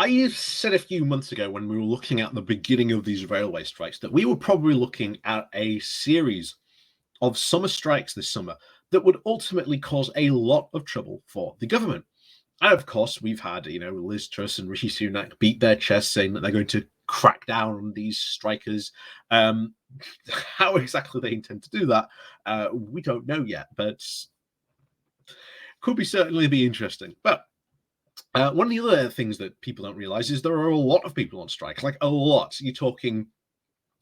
I said a few months ago when we were looking at the beginning of these railway strikes that we were probably looking at a series of summer strikes this summer that would ultimately cause a lot of trouble for the government. And of course, we've had, Liz Truss and Rishi Sunak beat their chest saying that they're going to crack down on these strikers. How exactly they intend to do that, we don't know yet, but could be certainly be interesting. But one of the other things that people don't realize is there are a lot of people on strike, like a lot. You're talking,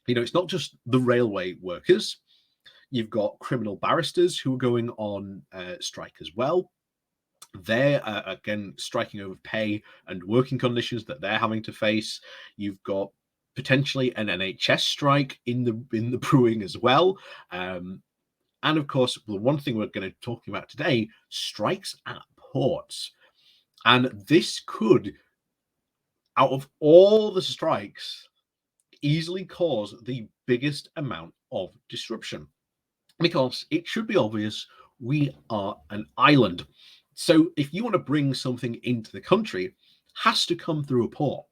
it's not just the railway workers. You've got criminal barristers who are going on strike as well. They're again striking over pay and working conditions that they're having to face. You've got potentially an NHS strike in the brewing as well. And of course, the one thing we're going to talk about today: strikes at ports. And this could, out of all the strikes, easily cause the biggest amount of disruption. Because it should be obvious, we are an island. So if you want to bring something into the country, it has to come through a port.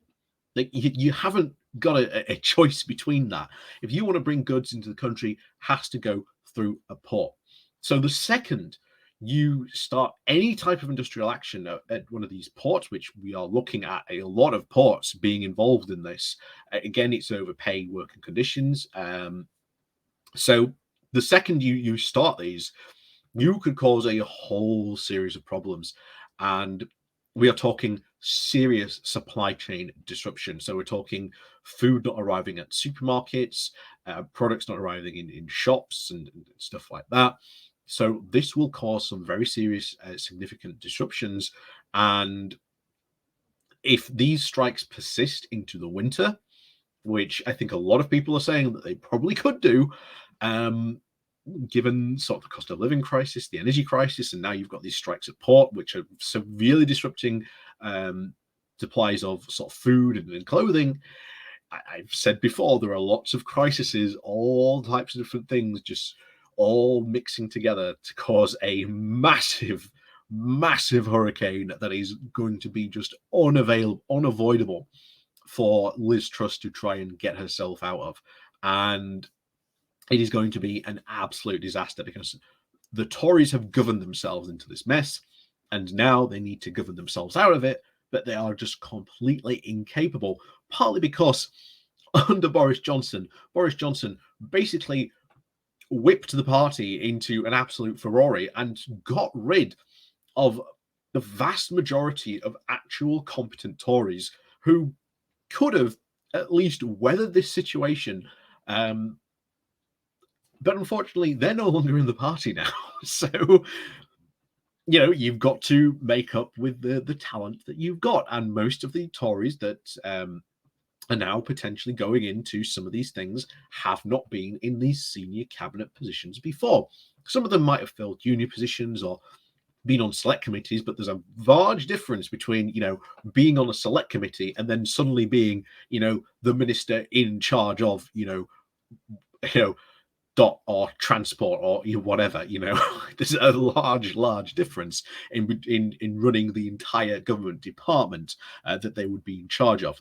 Like you haven't got a choice between that. If you want to bring goods into the country, it has to go through a port. So the second you start any type of industrial action at one of these ports, which we are looking at a lot of ports being involved in this, again, it's over pay, working conditions. So the second you start these, you could cause a whole series of problems. And we are talking serious supply chain disruption. So we're talking food not arriving at supermarkets, products not arriving in shops and stuff like that. So this will cause some very serious, significant disruptions. And if these strikes persist into the winter, which I think a lot of people are saying that they probably could do, given sort of the cost of living crisis, the energy crisis, and now you've got these strikes at port, which are severely disrupting supplies of sort of food and clothing. I've said before, there are lots of crises, all types of different things, just all mixing together to cause a massive, massive hurricane that is going to be just unavoidable for Liz Truss to try and get herself out of. And it is going to be an absolute disaster because the Tories have governed themselves into this mess, and now they need to govern themselves out of it, but they are just completely incapable, partly because under Boris Johnson basically whipped the party into an absolute furore and got rid of the vast majority of actual competent Tories who could have at least weathered this situation. But unfortunately, they're no longer in the party now. So, you've got to make up with the talent that you've got. And most of the Tories that are now potentially going into some of these things have not been in these senior cabinet positions before. Some of them might have filled junior positions or been on select committees, but there's a large difference between, being on a select committee and then suddenly being, the minister in charge of, dot or transport or whatever. There's a large difference in running the entire government department that they would be in charge of.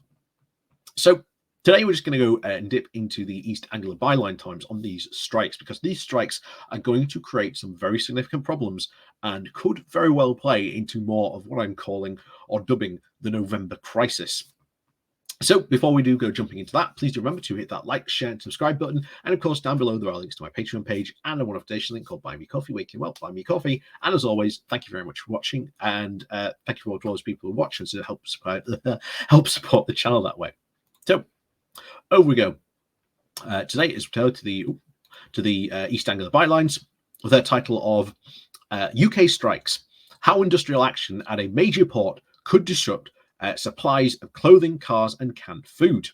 So today we're just going to go and dip into the East Anglia byline times on these strikes, because these strikes are going to create some very significant problems and could very well play into more of what I'm calling or dubbing the November crisis. So before we do go jumping into that, please do remember to hit that like, share, and subscribe button. And of course, down below there are links to my Patreon page and a one-off donation link called Buy Me Coffee, where you can buy me coffee. And as always, thank you very much for watching, and thank you for all those people who watch and to help support the channel that way. So over we go. Today is tailored to the East Anglia bylines with their title of UK strikes: how industrial action at a major port could disrupt supplies of clothing, cars, and canned food.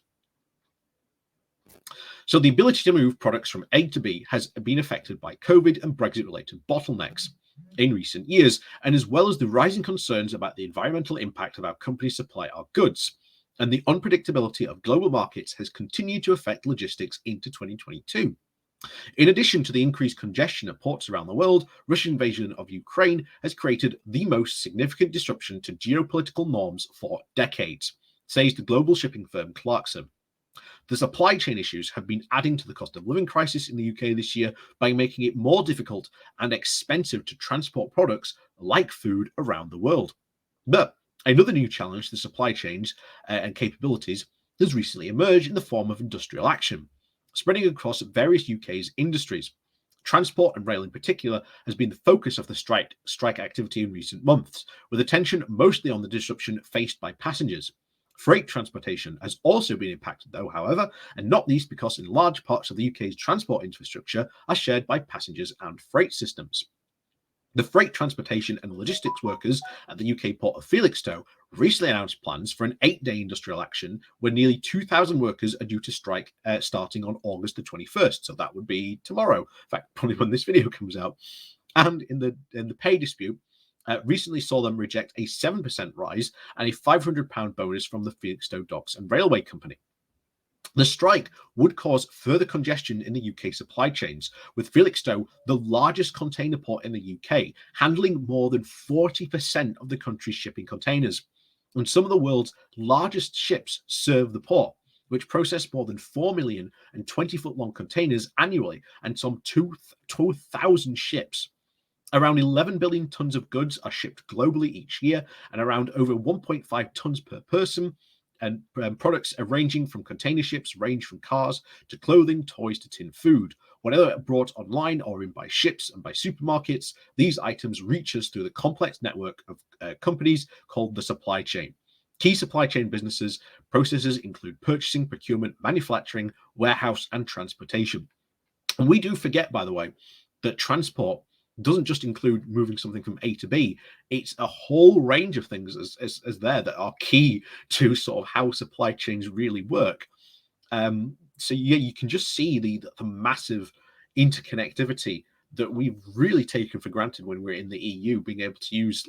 So the ability to move products from A to B has been affected by COVID and Brexit-related bottlenecks in recent years, and as well as the rising concerns about the environmental impact of our companies supply our goods. And the unpredictability of global markets has continued to affect logistics into 2022. In addition to the increased congestion at ports around the world, Russian invasion of Ukraine has created the most significant disruption to geopolitical norms for decades. says the global shipping firm Clarkson. The supply chain issues have been adding to the cost of living crisis in the UK this year by making it more difficult and expensive to transport products like food around the world. But another new challenge to supply chains and capabilities has recently emerged in the form of industrial action, spreading across various UK's industries. Transport and rail in particular has been the focus of the strike activity in recent months, with attention mostly on the disruption faced by passengers. Freight transportation has also been impacted, though, however, and not least because in large parts of the UK's transport infrastructure are shared by passengers and freight systems. The freight transportation and logistics workers at the UK port of Felixstowe recently announced plans for an 8-day industrial action where nearly 2,000 workers are due to strike starting on August the 21st. So that would be tomorrow. In fact, probably when this video comes out. And in the pay dispute, recently saw them reject a 7% rise and a £500 bonus from the Felixstowe Docks and Railway Company. The strike would cause further congestion in the UK supply chains, with Felixstowe the largest container port in the UK, handling more than 40% of the country's shipping containers. And some of the world's largest ships serve the port, which process more than 4 million and 20-foot long containers annually, and some 2,000 ships. Around 11 billion tons of goods are shipped globally each year, and around over 1.5 tons per person. And products are ranging from container ships range from cars to clothing, toys to tin food. Whether brought online or in by ships and by supermarkets, these items reach us through the complex network of companies called the supply chain. Key supply chain processes include purchasing, procurement, manufacturing, warehouse, and transportation. And we do forget, by the way, that transport doesn't just include moving something from A to B. It's a whole range of things as there that are key to sort of how supply chains really work. So yeah, you can just see the massive interconnectivity that we've really taken for granted when we're in the EU, being able to use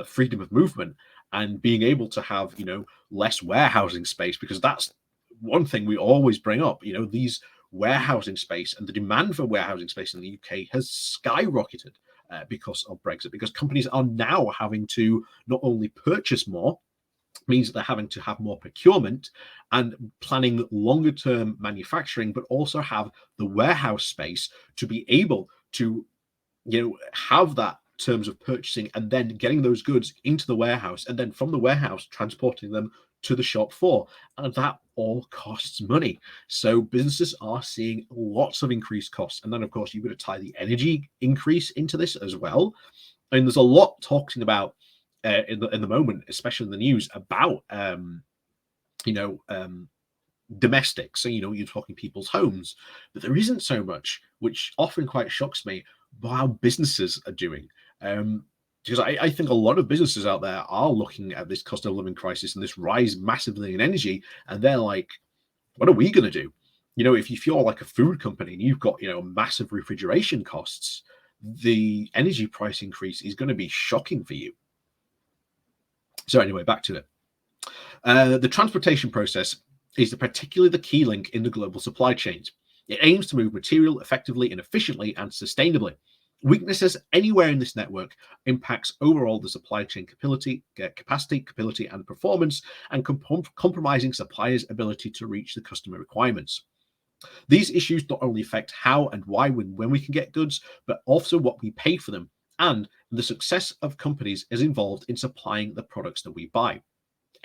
freedom of movement and being able to have less warehousing space, because that's one thing we always bring up. These warehousing space and the demand for warehousing space in the UK has skyrocketed because of Brexit, because companies are now having to not only purchase more, means that they're having to have more procurement and planning longer term manufacturing, but also have the warehouse space to be able to have that terms of purchasing and then getting those goods into the warehouse, and then from the warehouse transporting them to the shop floor, and that all costs money. So businesses are seeing lots of increased costs, and then of course you've got to tie the energy increase into this as well. And there's a lot talking about in the moment, especially in the news, about domestic. So you're talking people's homes, but there isn't so much, which often quite shocks me, about how businesses are doing. Because I think a lot of businesses out there are looking at this cost of living crisis and this rise massively in energy, and they're like, what are we going to do? If you're like a food company and you've got massive refrigeration costs, the energy price increase is going to be shocking for you. So anyway, back to it. The transportation process is particularly the key link in the global supply chains. It aims to move material effectively and efficiently and sustainably. Weaknesses anywhere in this network impacts overall the supply chain capacity, and performance, and compromising suppliers' ability to reach the customer requirements. These issues not only affect how and why when we can get goods, but also what we pay for them, and the success of companies is involved in supplying the products that we buy.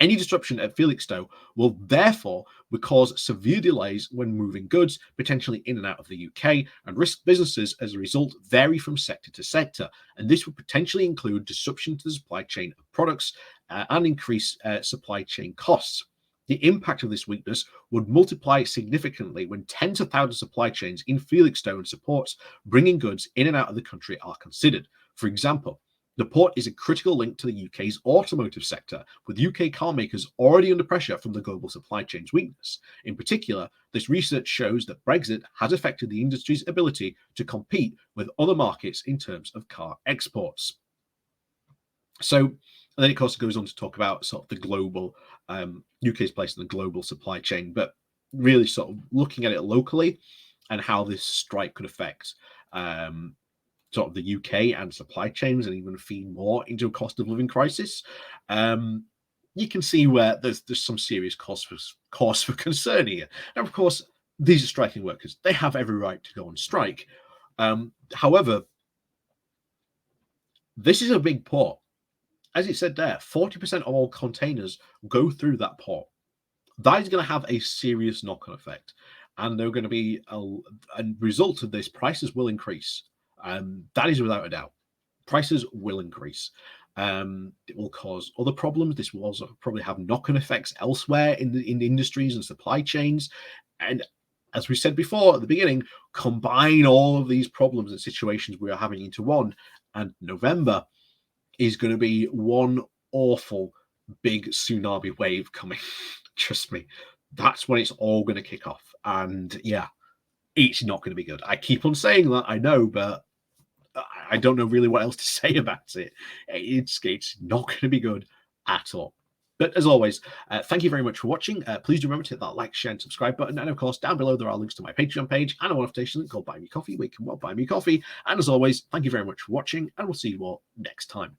Any disruption at Felixstowe will therefore cause severe delays when moving goods, potentially in and out of the UK, and risk businesses as a result vary from sector to sector. And this would potentially include disruption to the supply chain of products and increase supply chain costs. The impact of this weakness would multiply significantly when tens of thousands of supply chains in Felixstowe and supports bringing goods in and out of the country are considered. For example, the port is a critical link to the UK's automotive sector, with UK car makers already under pressure from the global supply chain's weakness. In particular, this research shows that Brexit has affected the industry's ability to compete with other markets in terms of car exports. So, and then it also goes on to talk about sort of the global UK's place in the global supply chain, but really sort of looking at it locally and how this strike could affect sort of the UK and supply chains, and even feed more into a cost of living crisis. you can see where there's some serious cause for concern here. And of course, these are striking workers. They have every right to go on strike. However, this is a big port. As it said there, 40% of all containers go through that port. That is going to have a serious knock-on effect. And there are going to be a result of this, prices will increase. That is without a doubt. Prices will increase. It will cause other problems. This will also probably have knock-on effects elsewhere in the industries and supply chains. And as we said before at the beginning, combine all of these problems and situations we are having into one, and November is going to be one awful big tsunami wave coming. Trust me, that's when it's all going to kick off. And yeah, it's not going to be good. I keep on saying that, I know, but I don't know really what else to say about it. It's not going to be good at all. But as always, thank you very much for watching. Please do remember to hit that like, share, and subscribe button. And of course, down below there are links to my Patreon page and a one-off link called Buy Me Coffee, where you can buy me coffee. And as always, thank you very much for watching, and we'll see you all next time.